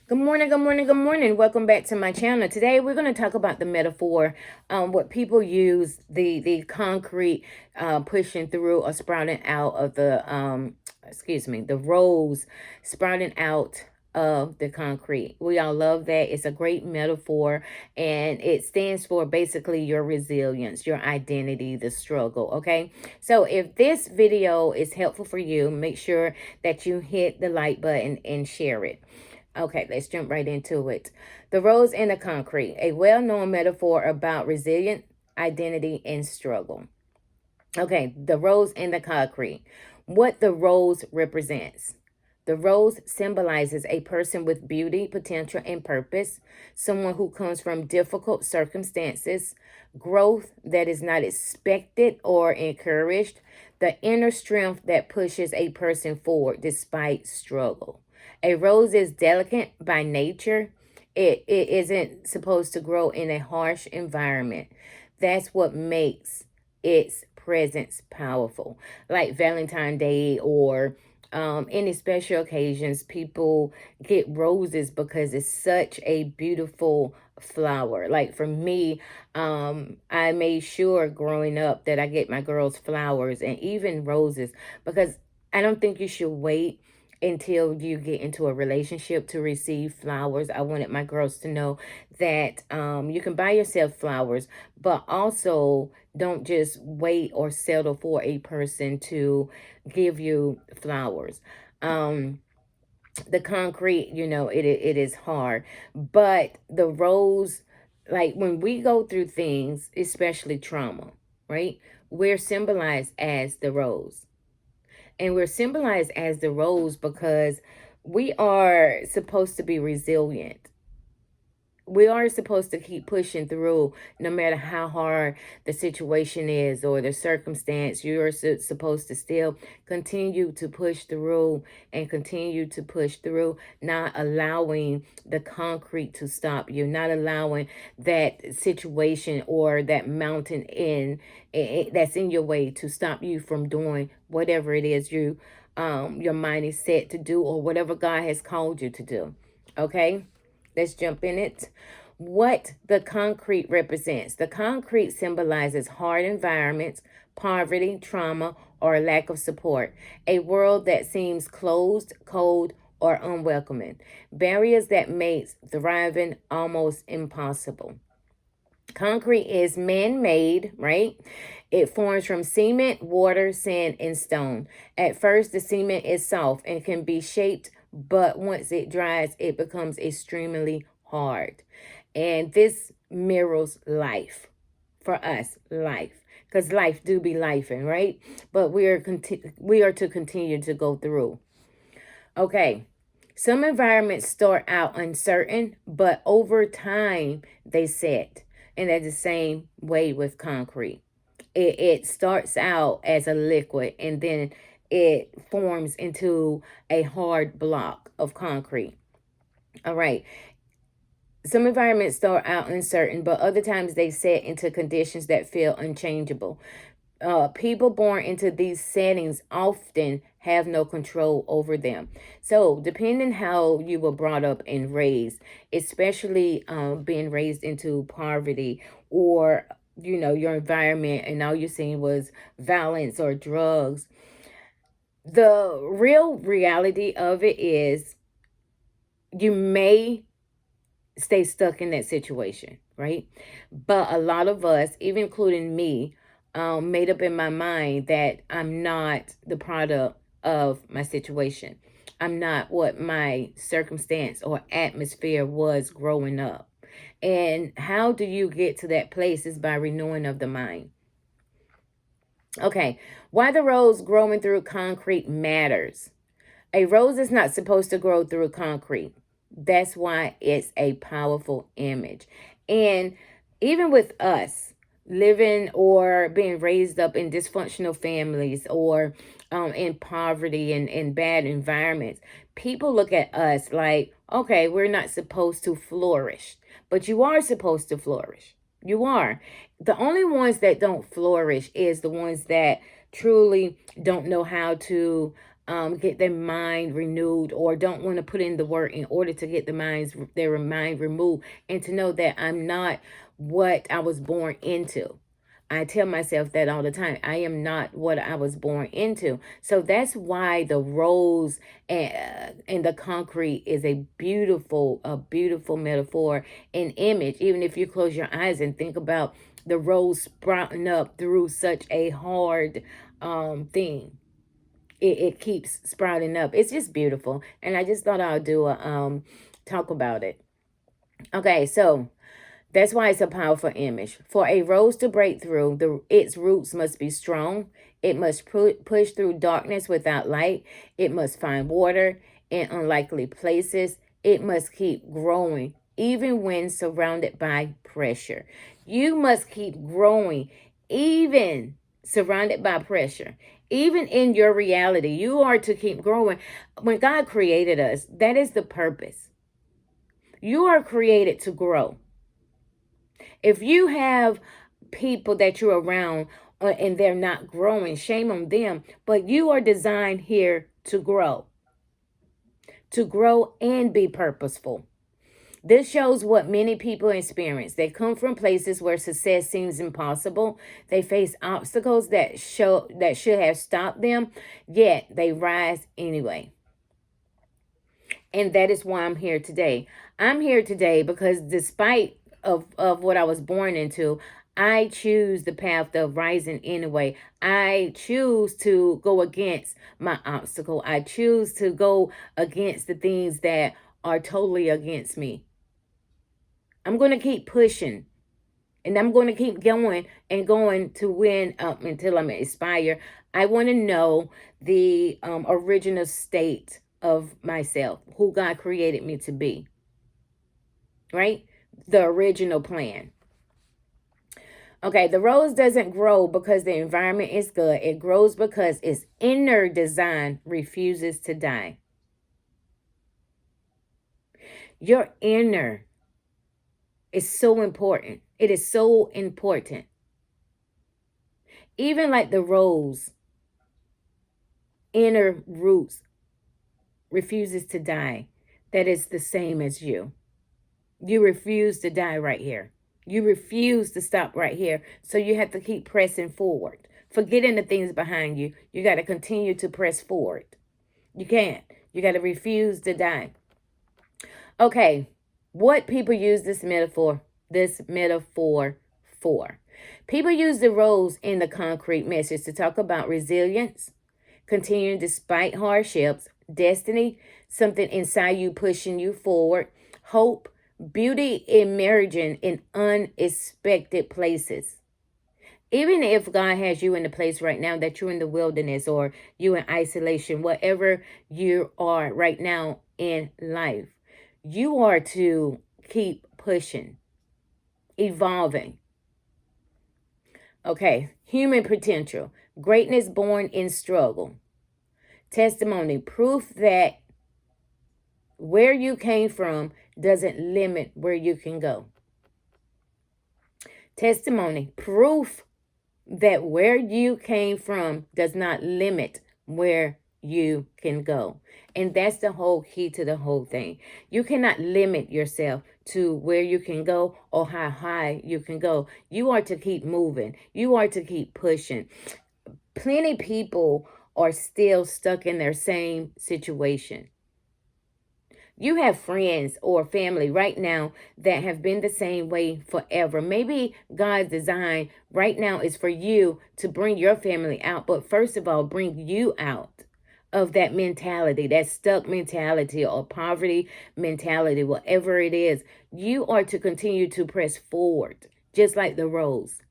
Good morning, good morning, good morning. Welcome back to my channel. Today we're going to talk about the metaphor, what people use the concrete pushing through or sprouting out of the rose sprouting out of the concrete. We all love that. It's a great metaphor, and it stands for basically your resilience, your identity, the struggle. Okay, so if this video is helpful for you, make sure that you hit the like button and share it. Okay, let's jump right into it. The rose and the concrete, a well-known metaphor about resilient identity and struggle. Okay, the rose and the concrete. What the rose represents. The rose symbolizes a person with beauty, potential, and purpose, someone who comes from difficult circumstances, growth that is not expected or encouraged, the inner strength that pushes a person forward despite struggle. A rose is delicate by nature. It isn't supposed to grow in a harsh environment. That's what makes its presence powerful. Like Valentine's Day or any special occasions, people get roses because it's such a beautiful flower. Like for me, I made sure growing up that I get my girls flowers and even roses, because I don't think you should wait until you get into a relationship to receive flowers. I wanted my girls to know that you can buy yourself flowers, but also don't just wait or settle for a person to give you flowers. The concrete, it is hard, but the rose, like when we go through things, especially trauma, right? We're symbolized as the rose. And we're symbolized as the rose because we are supposed to be resilient. We are supposed to keep pushing through no matter how hard the situation is or the circumstance. You're supposed to still continue to push through and continue to push through, not allowing the concrete to stop you, not allowing that situation or that mountain that's in your way to stop you from doing whatever it is your mind is set to do, or whatever God has called you to do. Okay? Let's jump in it. What the concrete represents. The concrete symbolizes hard environments, poverty, trauma, or lack of support. A world that seems closed, cold, or unwelcoming. Barriers that make thriving almost impossible. Concrete is man-made, right? It forms from cement, water, sand, and stone. At first, the cement is soft and can be shaped, but once it dries, it becomes extremely hard. And this mirrors life. For us, life. Because life do be lifing, right? But we are to continue to go through. Okay. Some environments start out uncertain, but over time they set. And that's the same way with concrete. It starts out as a liquid, and then it forms into a hard block of concrete. All right. Some environments start out uncertain, but other times they set into conditions that feel unchangeable. People born into these settings often have no control over them. So, depending how you were brought up and raised, especially being raised into poverty, or your environment, and all you're seeing was violence or drugs, the real reality of it is you may stay stuck in that situation, right? But a lot of us, even including me, made up in my mind that I'm not the product of my situation. I'm not what my circumstance or atmosphere was growing up. And how do you get to that place is by renewing of the mind. Okay, why the rose growing through concrete matters. A rose is not supposed to grow through concrete. That's why it's a powerful image. And even with us living or being raised up in dysfunctional families, or in poverty and in bad environments, people look at us like, okay, we're not supposed to flourish. But you are supposed to flourish. You are. The only ones that don't flourish is the ones that truly don't know how to get their mind renewed, or don't want to put in the work in order to get their mind removed, and to know that I'm not what I was born into. I tell myself that all the time. I am not what I was born into. So that's why the rose and the concrete is a beautiful metaphor and image. Even if you close your eyes and think about the rose sprouting up through such a hard thing, it keeps sprouting up. It's just beautiful, and I just thought I'll do a talk about it. Okay, so that's why it's a powerful image. For a rose to break through, its roots must be strong. It must push through darkness without light. It must find water in unlikely places. It must keep growing, even when surrounded by pressure. You must keep growing, even surrounded by pressure. Even in your reality, you are to keep growing. When God created us, that is the purpose. You are created to grow. If you have people that you're around and they're not growing, shame on them. But you are designed here to grow and be purposeful. This shows what many people experience. They come from places where success seems impossible. They face obstacles that should have stopped them, yet they rise anyway. And that is why I'm here today. I'm here today because despite of what I was born into, I choose the path of rising anyway. I choose to go against my obstacle. I choose to go against the things that are totally against me. I'm going to keep pushing, and I'm going to keep going and going to win up until I'm inspired. I want to know the original state of myself, who God created me to be, right? The original plan. Okay, the rose doesn't grow because the environment is good. It grows because its inner design refuses to die. Your inner is so important. It is so important. Even like the rose, inner roots refuses to die. That is the same as you. You refuse to die right here. You refuse to stop right here. So you have to keep pressing forward. Forgetting the things behind you. You got to continue to press forward. You can't. You got to refuse to die. Okay. What people use this metaphor for? People use the rose in the concrete message to talk about resilience, continuing despite hardships, destiny, something inside you pushing you forward, hope, beauty emerging in unexpected places. Even if God has you in the place right now that you're in the wilderness or you in isolation, whatever you are right now in life, you are to keep pushing, evolving. Okay, human potential, greatness born in struggle. Testimony, proof that where you came from doesn't limit where you can go. Testimony, proof that where you came from does not limit where you can go. And that's the whole key to the whole thing. You cannot limit yourself to where you can go or how high you can go. You are to keep moving. You are to keep pushing. Plenty of people are still stuck in their same situation. You have friends or family right now that have been the same way forever. Maybe God's design right now is for you to bring your family out, but first of all, bring you out of that mentality, that stuck mentality or poverty mentality, whatever it is. You are to continue to press forward, just like the rose.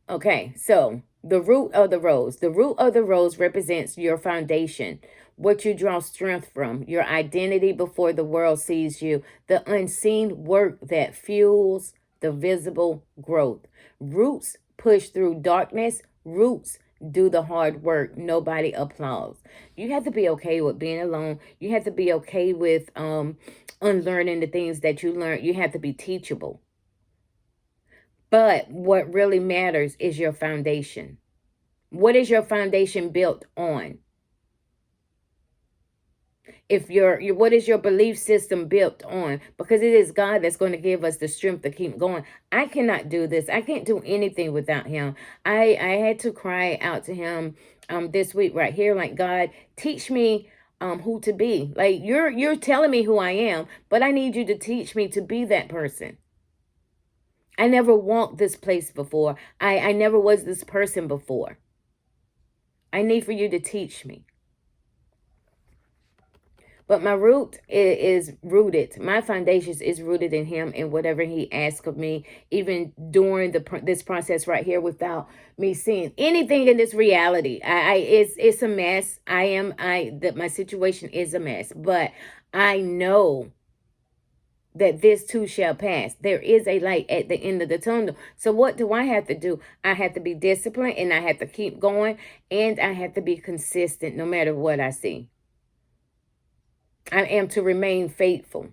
Okay, so the root of the rose. The root of the rose represents your foundation, what you draw strength from, your identity before the world sees you, the unseen work that fuels the visible growth. Roots push through darkness. Roots do the hard work. Nobody applauds. You have to be okay with being alone. You have to be okay with unlearning the things that you learned. You have to be teachable. But what really matters is your foundation. What is your foundation built on? If what is your belief system built on? Because it is God that's going to give us the strength to keep going. I cannot do this. I can't do anything without him. I had to cry out to him this week right here, like, God, teach me who to be. Like, you're telling me who I am, but I need you to teach me to be that person. I never walked this place before. I never was this person before. I need for you to teach me. But my root is rooted. My foundation is rooted in him and whatever he asks of me, even during this process right here, without me seeing anything in this reality. It's a mess. That my situation is a mess, but I know that this too shall pass. There is a light at the end of the tunnel. So what do I have to do? I have to be disciplined, and I have to keep going, and I have to be consistent no matter what I see. I am to remain faithful.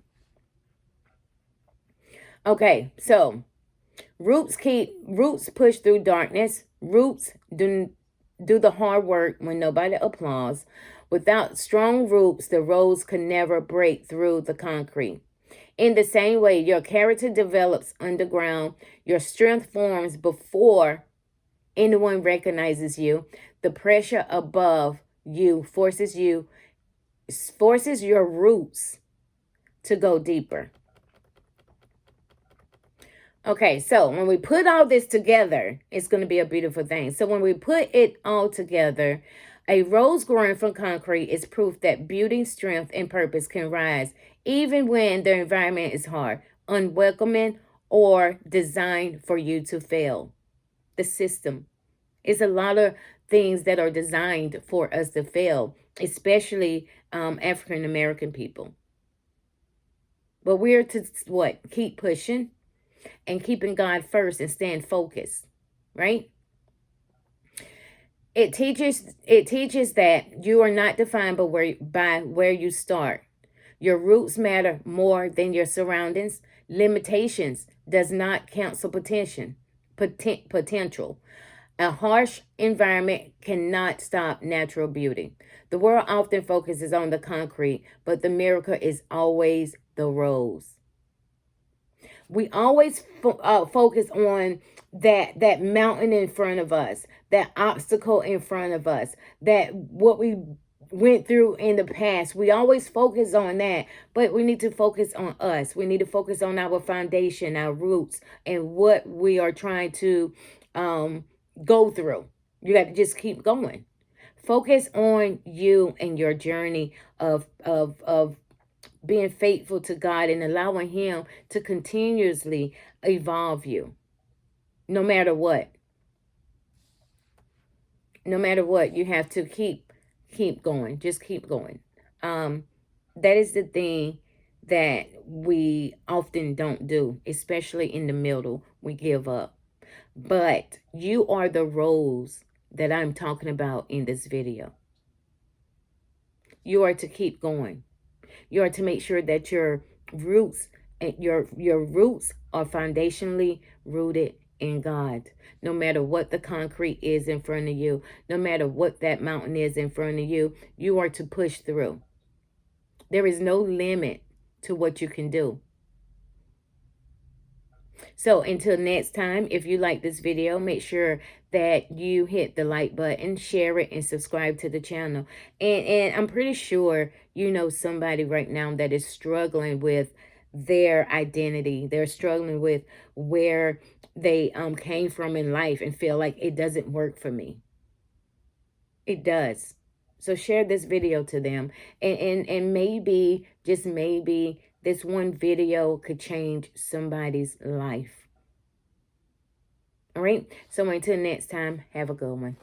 Okay, so roots push through darkness. Roots do the hard work when nobody applauds. Without strong roots, the rose can never break through the concrete. In the same way, your character develops underground. Your strength forms before anyone recognizes you. The pressure above you forces your roots to go deeper. Okay, so when we put all this together, it's going to be a beautiful thing. So when we put it all together, a rose growing from concrete is proof that beauty, strength, and purpose can rise even when the environment is hard, unwelcoming, or designed for you to fail. The system is a lot of things that are designed for us to fail, especially African American people. But we're to what? Keep pushing and keeping God first and staying focused, right? It teaches that you are not defined by where you start. Your roots matter more than your surroundings. Limitations does not cancel potential. A harsh environment cannot stop natural beauty. The world often focuses on the concrete, but the miracle is always the rose. We always focus on that mountain in front of us, that obstacle in front of us, that what we went through in the past. We always focus on that, but we need to focus on us. We need to focus on our foundation, our roots, and what we are trying to go through. You got to just keep going. Focus on you and your journey of being faithful to God and allowing him to continuously evolve you. No matter what. No matter what, you have to keep going. Just keep going. That is the thing that we often don't do, especially in the middle. We give up. But you are the rose that I'm talking about in this video. You are to keep going. You are to make sure that your roots are foundationally rooted in God. No matter what the concrete is in front of you, no matter what that mountain is in front of you, you are to push through. There is no limit to what you can do. So until next time, if you like this video, make sure that you hit the like button, share it, and subscribe to the channel. And I'm pretty sure you know somebody right now that is struggling with their identity. They're struggling with where they came from in life and feel like it doesn't work for me. It does. So share this video to them. And maybe, just maybe, this one video could change somebody's life. All right. So until next time, have a good one.